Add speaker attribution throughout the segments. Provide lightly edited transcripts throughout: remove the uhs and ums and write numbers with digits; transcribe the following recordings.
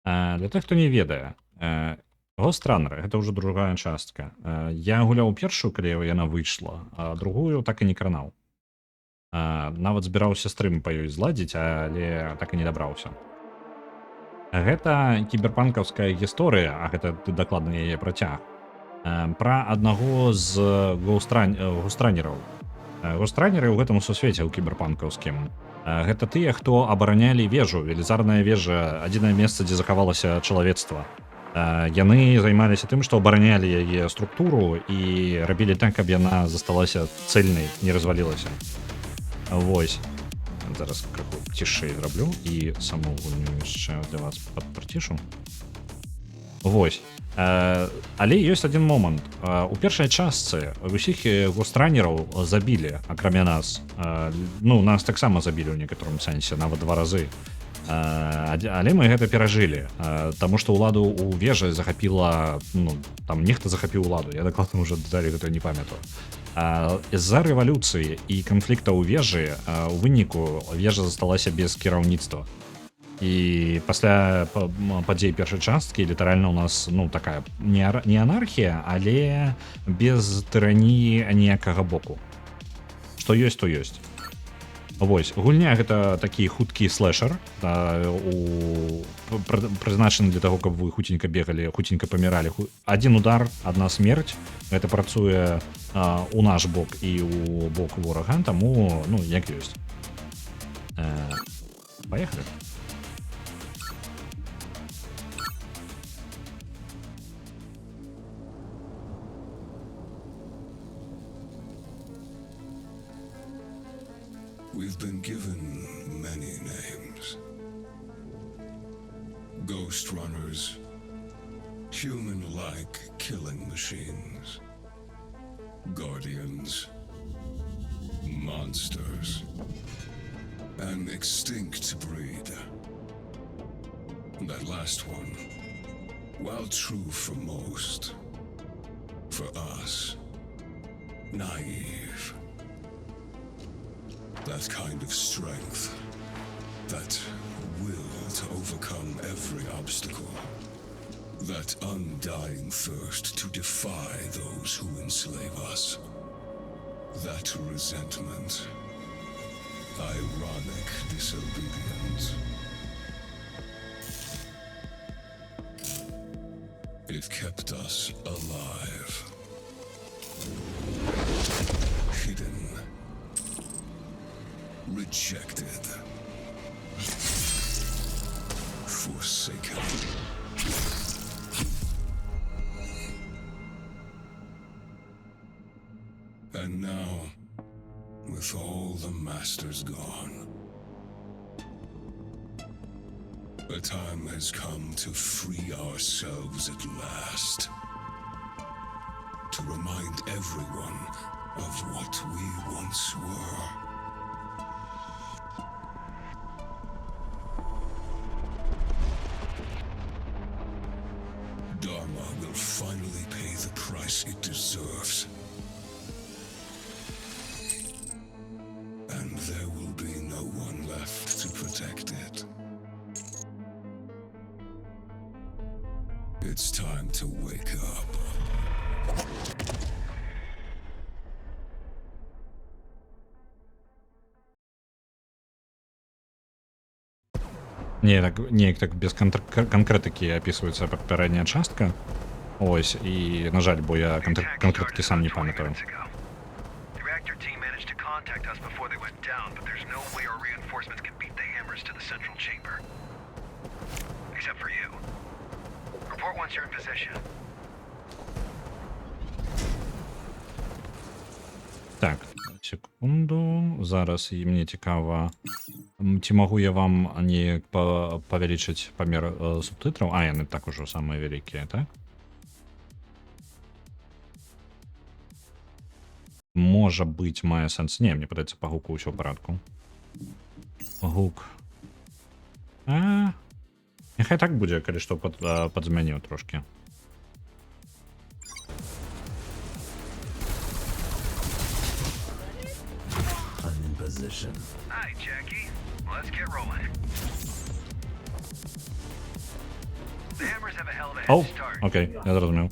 Speaker 1: Для тых, хто не ведае, Ghost гэта ўжо другая частка. Я гуляў першую, калі яна выйшла, а другую так і не кранаў. Нават збіраўся стрым па ёй зладзіць, але так і не дабраўся. Гэта кіберпанкаўская гісторыя, а гэта дакладна яе працяг. Пра аднаго з гостранераў. Гостранеры ў гэтым сусвеце ў кіберпанкаўскім. Гэта тыя, хто абаранялі вежу, велізарная вежа, адзінае месца, дзе захавалася чалавецтва. Яны займаліся тым, што абаранялі яе структуру і рабілі так, каб яна засталася цэльнай, не развалілася. Вось. Зараз крыху цішэй зраблю і саму гульню яшчэ для вас падпрыцішу. Вось. Але ёсць адзін момант. У першай частцы усіх гостранераў забілі, акрамя нас. Ну, нас таксама забілі ў некаторым сэнсе, нават 2 разы. Але мы гэта перажылі, таму што ўладу ў вежы захапіла, ну, там нехта захапіў уладу, я дакладна ўжо дэталі гэта не памятаю. З-за рэвалюцыі і канфлікта ў вежы у выніку вежа засталася без кіраўніцтва. І пасля падзей першай часткі літаральна ў нас, ну, такая не анархія, але без тыраніі аніякага боку. Што ёсць, то ёсць. Вось, гульня гэта такі хуткі слэшер, прызначаны для таго, каб вы хутенька бегалі, хутенька паміралі. Адзін удар, адна смерць. Гэта працуе у наш бок і ў бок ворага, таму, ну, як ёсць. Паехалі.
Speaker 2: We've been given many names. Ghost runners, human-like killing machines, guardians, monsters, an extinct breed. That last one, while true for most, for us, naive. That kind of strength, that will to overcome every obstacle, that undying thirst to defy those who enslave us, that resentment, ironic disobedience. It kept us alive, hidden, rejected, forsaken. And now, with all the masters gone, the time has come to free ourselves at last. To remind everyone of what we once were. Dharma will finally pay the price it deserves. And there will be no one left to protect it. It's time to wake up.
Speaker 1: Неяк так без канкрэтыкі апісваецца папярэдняя частка. Ось, і, на жаль, бо я канкрэтыкі сам не памятаю. Так, секунду. Зараз і мне цікава, ці магу я вам неяк павялічыць памер субтытраў? А, яны так ужо самыя вялікія, так? Можа быць, мае сэнс. Не, мне падаецца, па гуку ўсё ў парадку. Гук. Няхай так будзе, калі што падзмяніў трошкі.
Speaker 3: Hi, Jackie. Let's get rolling. The hammers have a hell of a head
Speaker 1: Оу,
Speaker 3: start.
Speaker 1: окей, я зрозумів.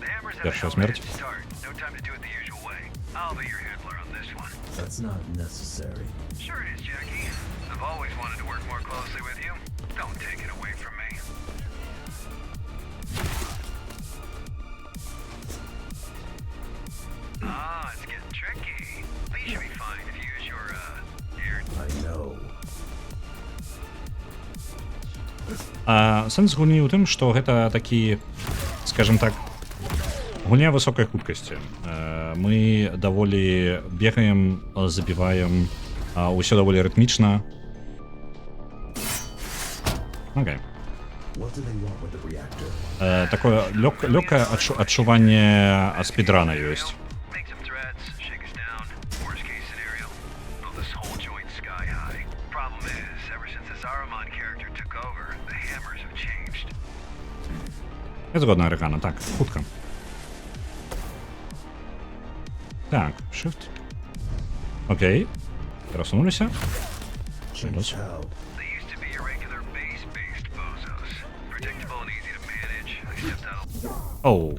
Speaker 3: The hammers have a
Speaker 1: Перша
Speaker 3: hell of a head
Speaker 1: смерть.
Speaker 3: start. No time to do it the usual way. I'll be your handler on this one.
Speaker 4: That's not necessary.
Speaker 3: Sure it is, Jackie. I've always wanted to work more closely with you. Don't take it away from me. Ah, it's getting tricky. But you should be fine if you use your, air.
Speaker 4: I know.
Speaker 1: Сэнс гульні ў тым, што гэта такі, скажем так, гульня высокай хуткасці. Мы даволі бегаем, забіваем, ўсё даволі рытмічна. Окей.
Speaker 4: What do they want with the reactor?
Speaker 1: Такое лёгкае адчуванне спідрана ёсць.
Speaker 3: Make some threats, shake us down. Worst case scenario, blow this whole joint sky high. Problem is, ever since the Saruman character took over, the hammers have changed.
Speaker 1: Я згодна, Арикана. Так, хутка. Так, shift. Окей. Пересунулися.
Speaker 4: Can't
Speaker 1: Yes.
Speaker 4: tell.
Speaker 3: They used to be irregular base-based bozos. Predictable and easy to manage. I stepped out of
Speaker 1: Оу.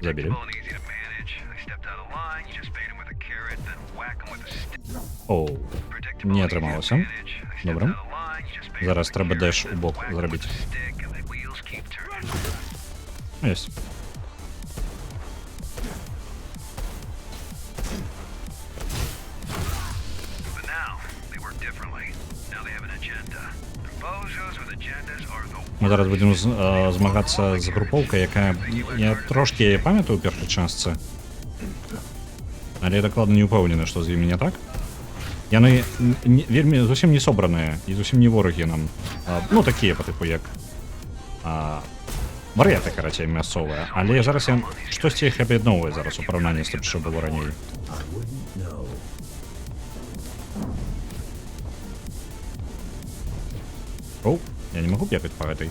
Speaker 1: Забили.
Speaker 3: predictable and easy to manage. I stepped out of line. You just bait them with a carrot, then whack them with a stick.
Speaker 1: Оу.
Speaker 3: Predictable
Speaker 1: Не
Speaker 3: and easy to
Speaker 1: отрималося.
Speaker 3: manage. I stepped
Speaker 1: Добре.
Speaker 3: out of line. You just bait 'em
Speaker 1: Зараз
Speaker 3: with a
Speaker 1: треба
Speaker 3: carrot,
Speaker 1: деш
Speaker 3: then
Speaker 1: у бок
Speaker 3: whack 'em with
Speaker 1: зробити.
Speaker 3: a stick, and the wheels keep turning.
Speaker 1: Єсть.
Speaker 3: But now, they work differently. Now they have an agenda. And bozos with agendas are the
Speaker 1: Ми зараз будемо змагатися з груповкою, яка я трошки пам'ятаю у першій частці. Але я докладно не упевнений, що з ними не так. Яны вельмі зусім не собраныя і зусім не ворагі нам. Ну, такія по типу як вар'яты, карацей, мясцовыя. Але зараз я штосьці іх аб'ядноўвае зараз у параўнанні з тым, што было раней.
Speaker 4: I wouldn't know.
Speaker 1: Оу, я не могу бегать по этой.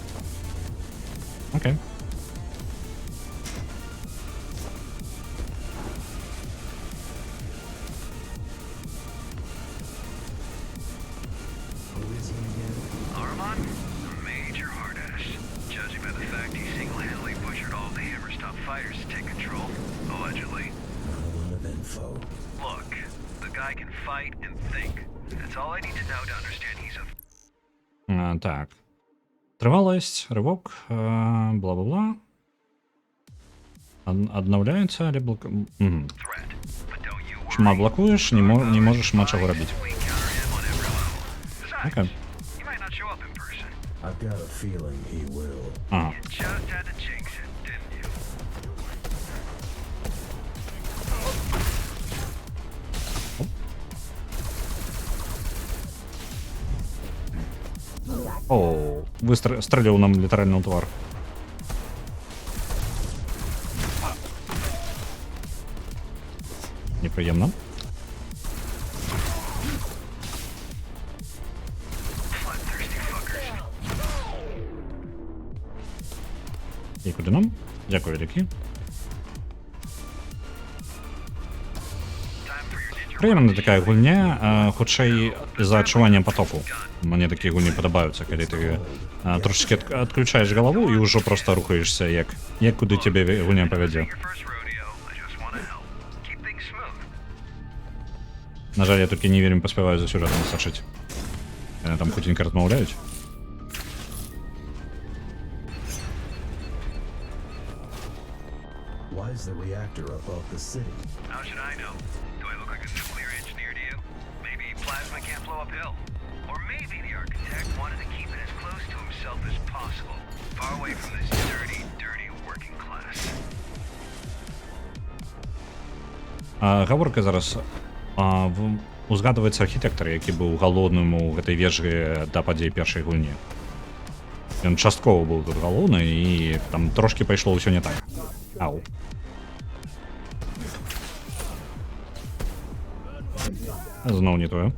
Speaker 1: Окей.
Speaker 4: Who is he again?
Speaker 3: Armand, a major hard ass. Judging by the fact he single-handedly butchered all the Hammer's top fighters to take control, allegedly.
Speaker 4: Not a lot of info.
Speaker 3: Look, the guy can fight and think. That's all I need to know to understand he's a
Speaker 1: Так. Тривалость, ривок, бла-бла-бла. Обновляється, але блок... Угу.
Speaker 3: threat. But don't you worry.
Speaker 1: Шма блокуєш, не можеш шма чого робити.
Speaker 3: We counter him on every level. Besides,
Speaker 1: Okay.
Speaker 3: he might not show up in person.
Speaker 4: I've got a feeling he will.
Speaker 1: Ага.
Speaker 3: You just had to jinx it, didn't you?
Speaker 1: О, выстрелил нам литерально у твар. Неприємно.
Speaker 3: Bloodthirsty fuckers.
Speaker 1: І куди нам? Дякую, Рікі.
Speaker 3: Time for your ninja
Speaker 1: Приємна така гульня, хоча й за відчуванням потоку. Мені такі гульні подобаються, коли ти трошечки відключаєш голову і вже просто рухаєшся, як куди тебе гульня поведе.
Speaker 3: your first rodeo. I just want to help. Keep things smooth.
Speaker 1: На жаль, я тільки не вельми поспіваю за сюжетом сачити. Вони там хутенько розмовляють.
Speaker 4: Why is the reactor above the city?
Speaker 3: How should I know? Do I look like a nuclear engineer to you? Maybe plasma can't blow uphill. Or maybe the architect wanted to keep it as close to himself as possible. Far away from this dirty, dirty working class.
Speaker 1: Гаворка зараз. Узгадується архітектор, який був галоўным у гэтай вежы да падзей першай гульні. Ён часткова быў тут галоўны і там трошки пайшло ўсё не так. Ау. Зноў не тое.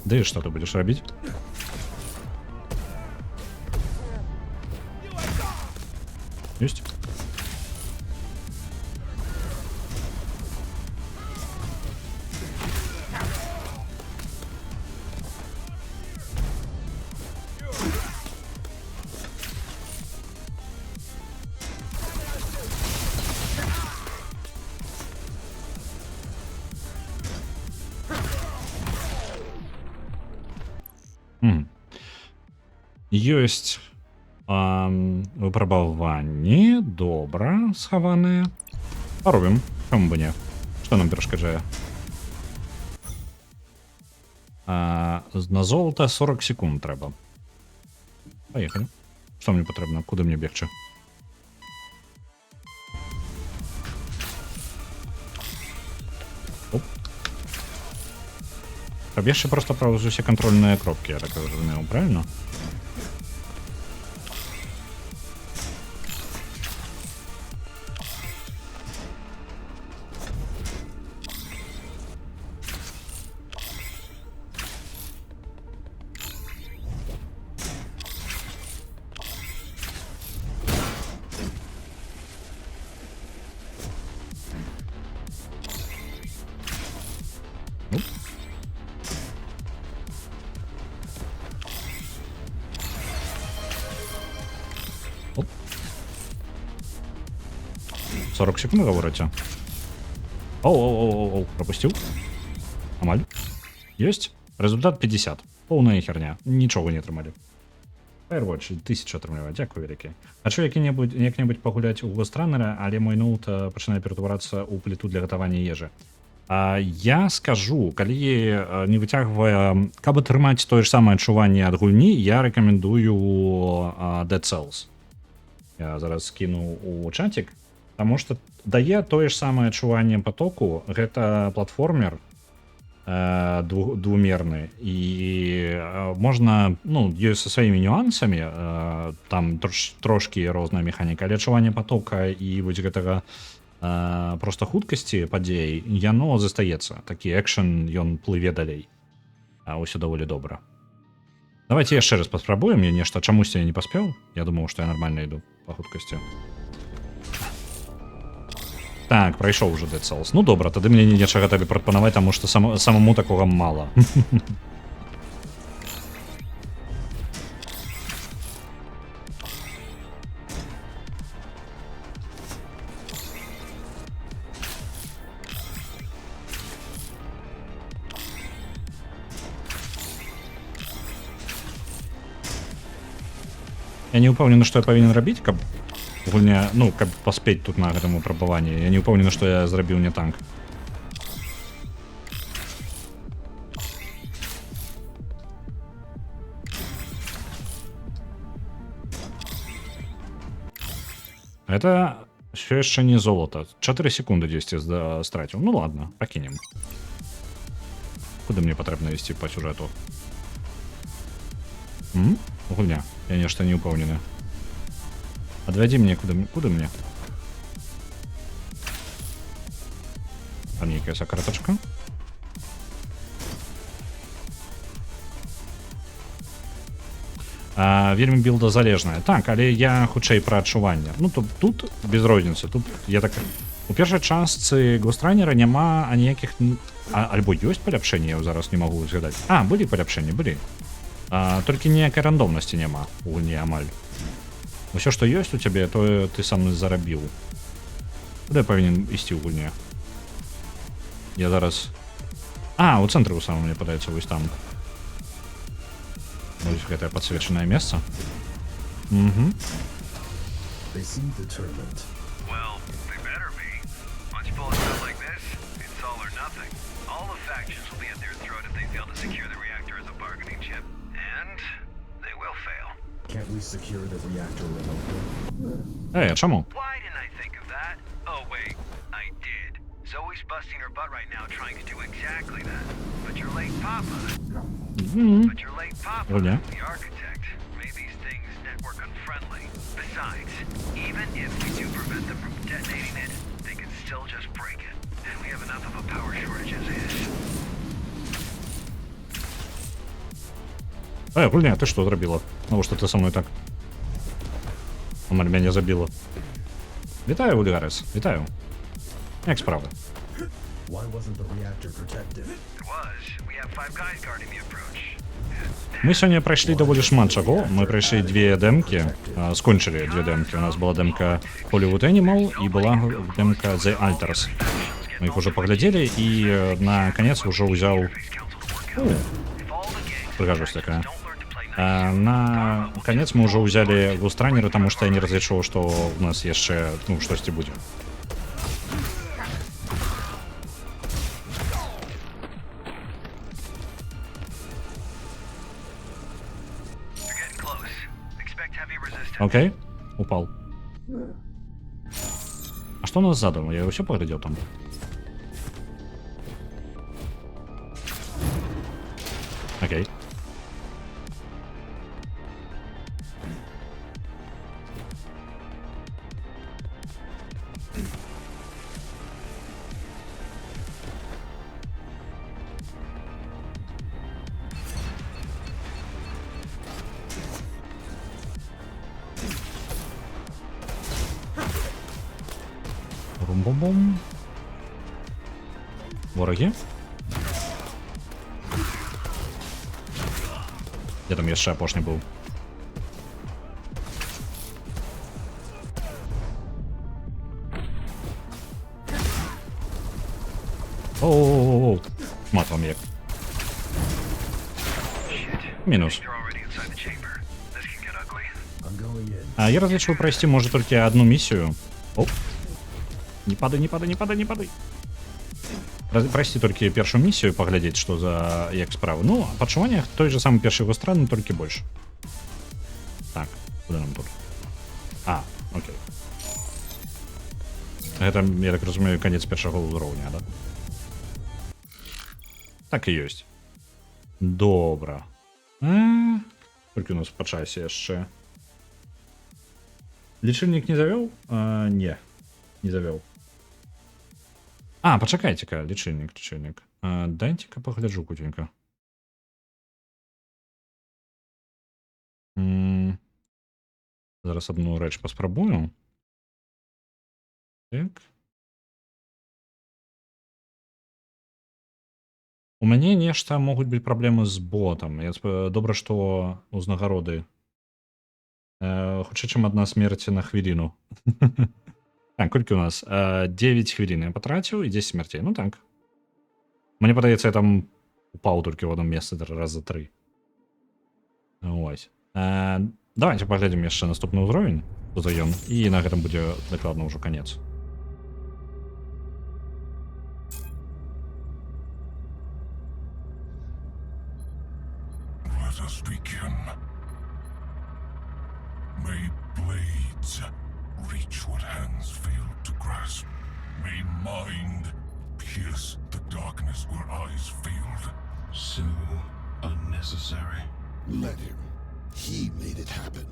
Speaker 1: Ды што ты будзеш рабіць? Ёсць? Ёсць выпрабаванні, добра, схаваныя. Паробім, чаму бы не? Што нам перашкаджае? На золата 40 секунд трэба. Паехалі. Што мне патрэбна? Куды мне бегчы? Оп. Пабегчы проста праз усе кантрольныя кропкі, я так разумеў, правильно? Оп. Оп. 40 секунд говорите? Оу, пропустил. Амаль. Есть. Результат 50. Полная херня. Нічого не атрымалі. Firewatch 1000 атрымлівае. Дзякую вялікі. Хачу як-небудзь пагуляць у гостранера, але мой ноут пачынае ператварацца ў пліту для гатавання ежы. Я скажу, калі не выцягвае, каб атрымаць тое ж самае адчуванне ад гульні, я рэкамендую Dead Cells. Я зараз скіну у чатик, таму што дае тое ж самае адчуванне потоку. Гэта платформер двумерны, і можна, ну, ёсць са сваімі нюансамі, там трошкі розная механіка, але адчуванне потока і вось гэтага просто хуткасці падзей, яно застаецца. Такі экшен, ён плыве далей. Усё даволі добра. Давайте яшчэ раз паспрабуем. Я нешта чамусьці я не паспеў. Я думаў, што я нармальна іду па хуткасці. Так, прайшоў уже Dead Cells. Ну добра, тады мне нечага табе прапанаваць, таму што самому такога мала. Я не ўпэўнены, што я павінен рабіць, каб гульня, ну, каб паспець тут на гэтым выпрабаванні. Я не ўпэўнены, што я зрабіў не танк. Это все яшчэ не золото. 4 секунды дзесьці страціў. Ну ладно, пакінем. Куды мне патрэбна ісці па сюжэту? Гульня. Я нешта не ўпэўнены. Адвядзі мне куды мне? Там нейкая сакратачка. Вельмі білдазалежная. Так, але я хутчэй пра адчуванне. Ну, тут без розніцы. Тут я так... У першай частцы Гостранера няма аніякіх... Альбо ёсць паляпшэнні, я зараз не магу згадаць. Былі паляпшэнні, былі. Толькі ніякай рандомнасці няма у гульні амаль. Усё, што ёсць у цябе, тое ты сам зарабіў. Куды я павінен ісці ў гульне? Я зараз... у цэнтры ў самым, мне падаецца, вось там. Вось гэтае падсвечанае месца.
Speaker 4: They seem determined.
Speaker 3: Well, they better be. Once you pull a stuff like this, it's all or nothing. All the factions will be at their throat if they fail to secure the reactor as a bargaining chip. And they will fail.
Speaker 4: Can't we secure the reactor remotely?
Speaker 1: А чаму?
Speaker 3: Why didn't I think of that? Oh, wait, I did. Zoe's busting her butt right now trying to do exactly that. But your late papa... But your late papa,
Speaker 1: Oh, yeah.
Speaker 3: the architect, made these things network unfriendly. Besides, even if we do prevent them from detonating it, they can still just break it. And we have enough of a power shortage as is.
Speaker 1: Гульня, ты што зрабіла? Навошта ты са мной так? Амаль мяне забіла. Вітаю, Ульгарес, вітаю. Як справа?
Speaker 4: Why wasn't the reactor protected?
Speaker 3: It was. We have 5 guys guarding the approach.
Speaker 1: Мы сёння прайшлі даволі шмат чаго. Мы прайшлі 2 дэмкі, скончылі 2 дэмкі. У нас была дэмка Hollywood Animal і была дэмка The Alters. Мы іх ужо паглядзелі і на канец ужо ўзяў... Прыгажосць такая. На конец мы уже взяли Густранера, потому что я не разлічыў, што у нас яшчэ ну штосьці будзе.
Speaker 3: You're getting close. Expect heavy resistance.
Speaker 1: Окей, упал. А что у нас сзаду? Я его все поглядел там. Окей. Бум-бум-бум. Вороги. Де там яшчэ апошні быў? Оу-оу-оу-оу. Мат вам як. Мінус.
Speaker 3: You're already inside the chamber. This can get ugly.
Speaker 4: I'm going in.
Speaker 1: А я разлічваю пройсці можа толькі одну місію. Оп. Не падай, не падай, не падай, не падай. Прайсці толькі першую місію, паглядзець, што за як справы. Ну, пачуванне той же самы першы гостраны, толькі больш. Так, куды нам тут? А, окей. Гэта, я так разумею, канец першага ўзроўня, да? Так і ёсць. Добра. Толькі у нас па часе яшчэ. Лічыльнік не завёў? Не, не завёў. А, пачакайце-ка, лічыльнік. Дайце-ка пагляджу кутенька. Зараз одну рэч паспрабую. Так. У мяне нешта могуць быць праблемы з ботам. Добра, што ўзнагароды. Хутчэй, чым адна смерць на хвіліну. Так, колькі у нас? 9 хвілін я патраціў і 10 смерцей. Ну так. Мне падаецца, я там упаў толькі ў одном месцы раза 3. Ось. Давайте паглядзім яшчэ наступны ўзровень, што за ён, і на гэтым будзе дакладна ўжо канец.
Speaker 2: Let us begin. May blades reach what hands failed to grasp. May mind pierce the darkness where eyes failed.
Speaker 5: So unnecessary.
Speaker 6: Let him. He made it happen.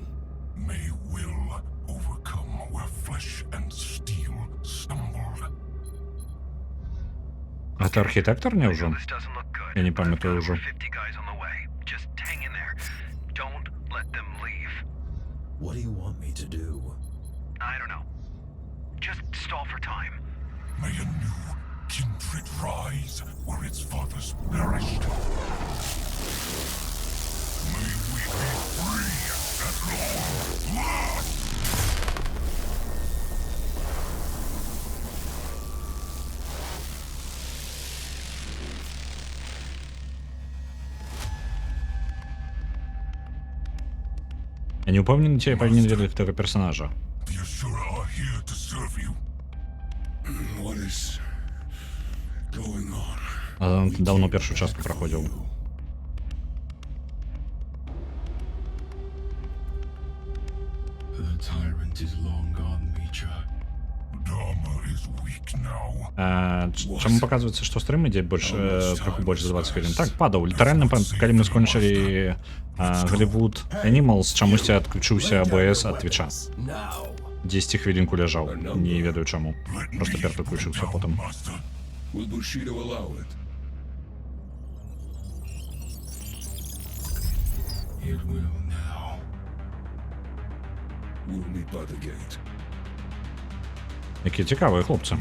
Speaker 2: May will overcome where flesh and steel stumbled.
Speaker 1: А ты архітектор не ўжо?
Speaker 3: This doesn't look good.
Speaker 1: Я не памятаю
Speaker 3: Over
Speaker 1: ўжо.
Speaker 3: 50 guys on the way. Just hang in there. Don't let them leave.
Speaker 4: What do you want me to do?
Speaker 3: I don't know. Just stall for time.
Speaker 2: May a new kindred rise where its fathers perished. May we be free at long last.
Speaker 1: Я не упэўнены, ці я павінен ведаць гэтага персонажа.
Speaker 2: The Asura are here to serve you.
Speaker 6: What is going on?
Speaker 1: А, даўно першую частку праходзіў.
Speaker 5: The tyrant is long gone, Micha.
Speaker 2: Dharma is weak now.
Speaker 1: Чаму паказваецца, што стрым ідзе крыху больш за 20 хвілін? Так, падаў. Літаральна, калі мы скончылі Голливуд Animals, чамусьці адключыўся АБС ад Твіча.
Speaker 4: Now.
Speaker 1: 10 хвілінку ляжаў. Не ведаю чаму. Просто пераключыўся потым.
Speaker 2: Master,
Speaker 6: Will Bushido allow it?
Speaker 5: It will now.
Speaker 6: We'll meet by the gate.
Speaker 1: Які цікавыя хлопцы.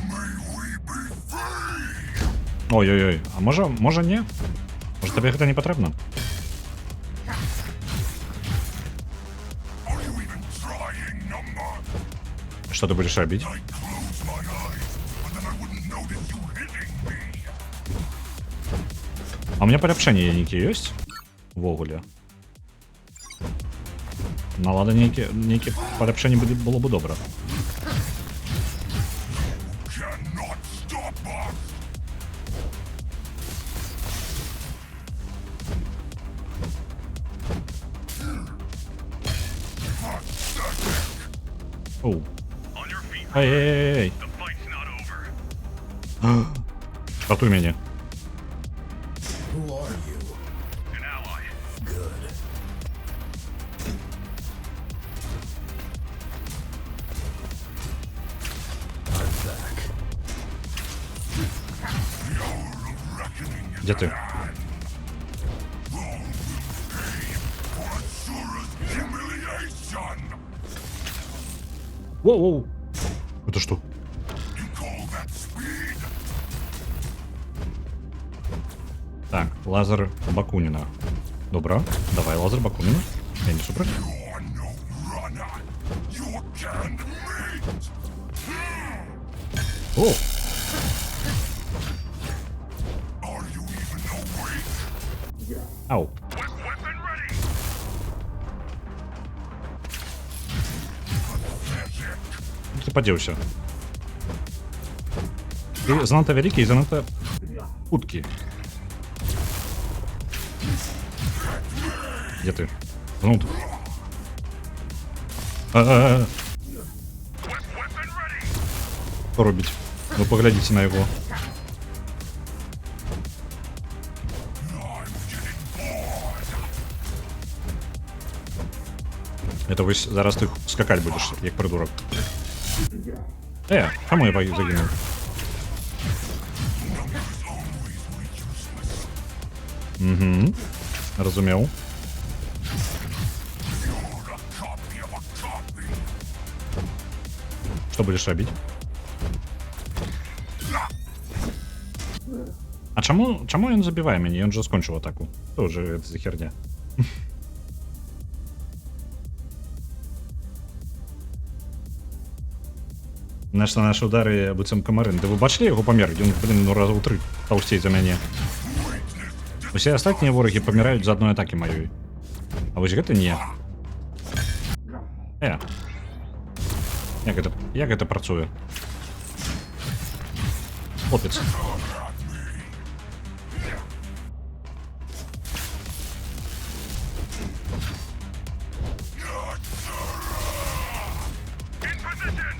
Speaker 1: Ой-ой-ой, а можа не? Можа табе гэта не патрэбна?
Speaker 2: are you even trying, number?
Speaker 1: Што ты будзеш рабіць?
Speaker 2: I close my eyes, but then I wouldn't know that you hitting me.
Speaker 1: А у меня паляпшэнне нейкія ёсць? Увогуле. Налада нейкі паляпшэнне было б добра.
Speaker 6: Cannot stop us!
Speaker 1: Оу.
Speaker 3: On your feet.
Speaker 1: Эй-эй-эй-эй.
Speaker 3: The fight's not over.
Speaker 1: Ратуй мяне.
Speaker 4: Who are you?
Speaker 3: An ally.
Speaker 4: Good. I'm back.
Speaker 1: Дзе ты?
Speaker 6: Humiliation!
Speaker 1: Воу-воу. Это что?
Speaker 6: You call that speed?
Speaker 1: Так, лазер Бакунина. Добра. Давай лазер Бакунина. Я не супер.
Speaker 6: You're no runner. You're canned meat!
Speaker 1: О!
Speaker 6: Are you even awake?
Speaker 1: Ау.
Speaker 3: Weapon ready.
Speaker 1: Ты подзеўся. Ты занадта вялікі і занадта хуткі. Дзе ты? Ну тут.
Speaker 3: Weapon ready.
Speaker 1: Што робіць? Ну паглядзіце на яго. Это вось зараз ты скакаць будзеш, як прыдурак. Чаму я загінуў? Угу. Разумеў. Што будзеш рабіць? А чаму ён забівае мяне? Ён жа скончыў атаку. Што ж гэта за херня? Наши удары быццам камарын. Да вы бачылі яго памер? Ён, блин, ну раза ў 3 таўсцей за мяне. Усе астатнія ворагі паміраюць з адной атакі маёй. А вось гэта не. Як гэта працуе? Хлопец.
Speaker 3: In position.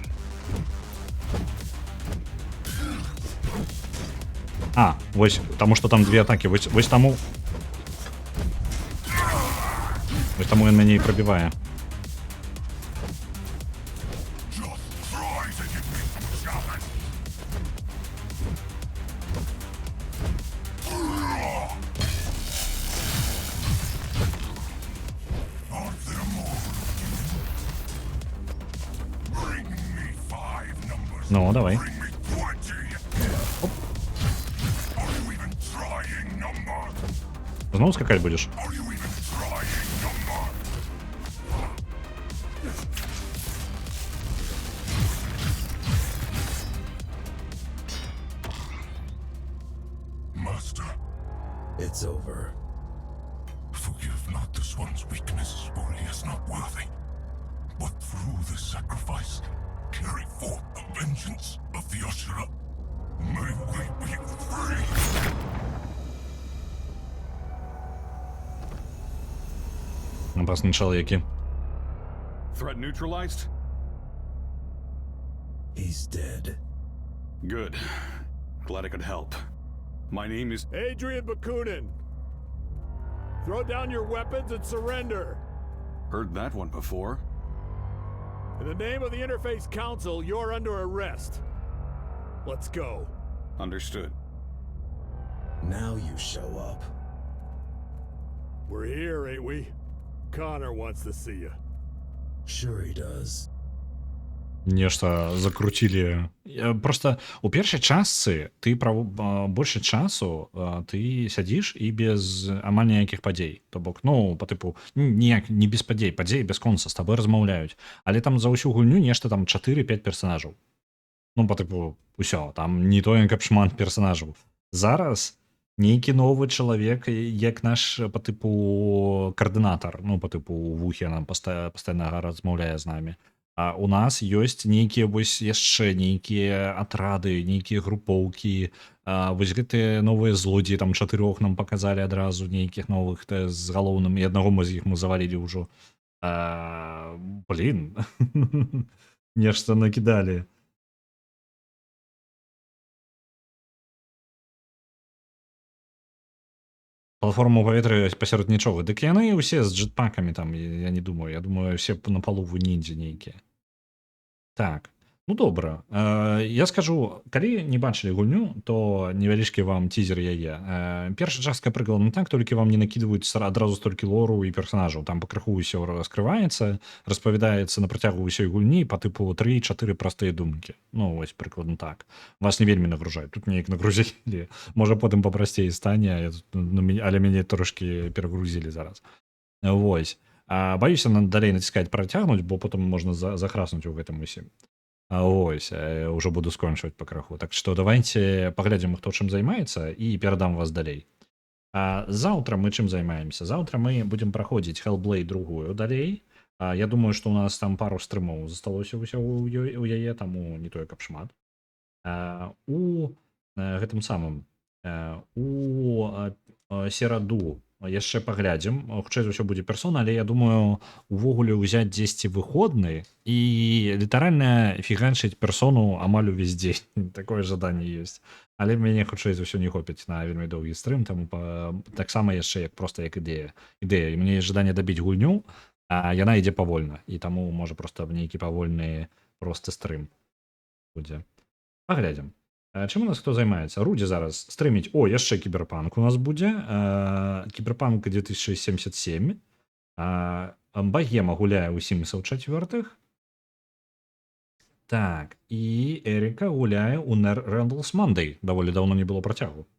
Speaker 1: Вось, таму што там две атакі. Вось таму ён мяне і прабівае. Ну, давай. Знову скакать будеш?
Speaker 6: Master,
Speaker 4: It's over.
Speaker 6: forgive not this one's weakness, for he is not worthy. But through this sacrifice, carry forth the vengeance of the Ashura. May we be free!
Speaker 1: Опасні чоловіки.
Speaker 7: Threat neutralized?
Speaker 4: He's dead.
Speaker 7: Good. Glad I could help. My name is...
Speaker 8: Adrian Bakunin! Throw down your weapons and surrender!
Speaker 7: Heard that one before.
Speaker 8: In the name of the Interface Council, you're under arrest. Let's go.
Speaker 7: Understood.
Speaker 4: Now you show up.
Speaker 8: We're here, ain't we? Connor wants to see you.
Speaker 4: Sure he does.
Speaker 1: Нешта закрутілі. Просто у першай частцы ты больше часу ты сядзіш і без амаль ніякіх падзей. То бок, ну, по тыпу, ніяк не без падзей, падзеі без конца з табой размаўляюць. Але там за ўсю гульню нешта там 4-5 персонажаў. Ну, по тыпу, усё, там не тое, каб шмат персонажаў. Зараз Нейкі новы чалавек, як наш па тыпу каардынатар, ну па тыпу вухі нам пастаянна размаўляе з намі. А у нас ёсць нейкія вось яшчэ нейкія атрады, нейкія групоўкі. Вось гэтыя новыя злодзеі там 4 нам паказалі адразу нейкіх новых з галоўным, і аднаго мы з іх мы завалілі ўжо. Блін, нешта накідалі. Платформа ў паветры пасярод нічога. Дык яны ўсе з джетпакамі там, я не думаю. Я думаю, все на палову ніндзя нейкія. Так. Ну добра. Я скажу, калі не бачылі гульню, то невялічкі вам тизер яе. Першая частка прыклада так, толькі вам не накідваюць адразу столькі лору і персонажаў. Там пакрыху ўсё раскрываецца, распавядаецца на працягу ўсёй гульні па тыпу 3-4 простыя думкі. Ну вось прыкладна так. Вас не вельмі нагружаюць. Тут неяк нагрузілі. Можа потым папрасцей стане, але мяне трошкі перагрузілі зараз. Вось. Баюся далей націскаць працягнуць, бо потым можна захраснуць у гэтым усім. Ось, ўжо буду скончваць пакраху. Так што давайце паглядзім, хто чым займаецца, і перадам вас далей. Заўтра мы чым займаемся? Заўтра мы будзем праходзіць Hellblade 2 далей. Я думаю, што у нас там пару стрымаў засталося ўсё у яе, таму не тое, каб шмат. У гэтым самым у сераду яшчэ паглядзім, хутчэй за ўсё будзе персона, але я думаю увогуле ўзяць дзесьці выходны і літаральна фіганчыць персону амаль увесь дзень. Такое жаданне ёсць, але мяне хутчэй за ўсё не хопіць на вельмі доўгі стрым, таму таксама яшчэ як проста як ідэя. І мне ёсць жаданне дабіць гульню, а яна ідзе павольна, і таму можа проста нейкі павольны просты стрым будзе. Паглядзім. Чым у нас хто займаецца? Рудзі зараз стрыміць. О, яшчэ кіберпанк у нас будзе. Кіберпанк 2077. Багема гуляе ў Сімсаў 4. Так, і Эріка гуляе ў Randall's Monday. Даволі даўно не было працягу.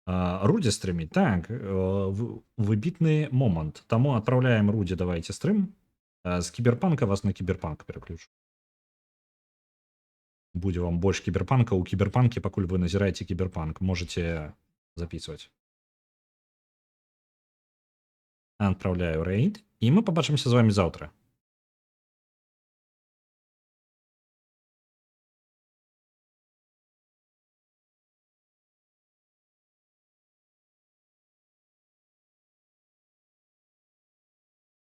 Speaker 1: Рудзі стрыміць. Так, выбітны момант. Таму адпраўляем Рудзі, давайце стрым. З кіберпанка вас на кіберпанк пераключу. Будзе вам больш кіберпанка. У кіберпанке, пакуль вы назіраеце кіберпанк, можете записывать. Адпраўляю рейд, і мы пабачымся з вами заўтра.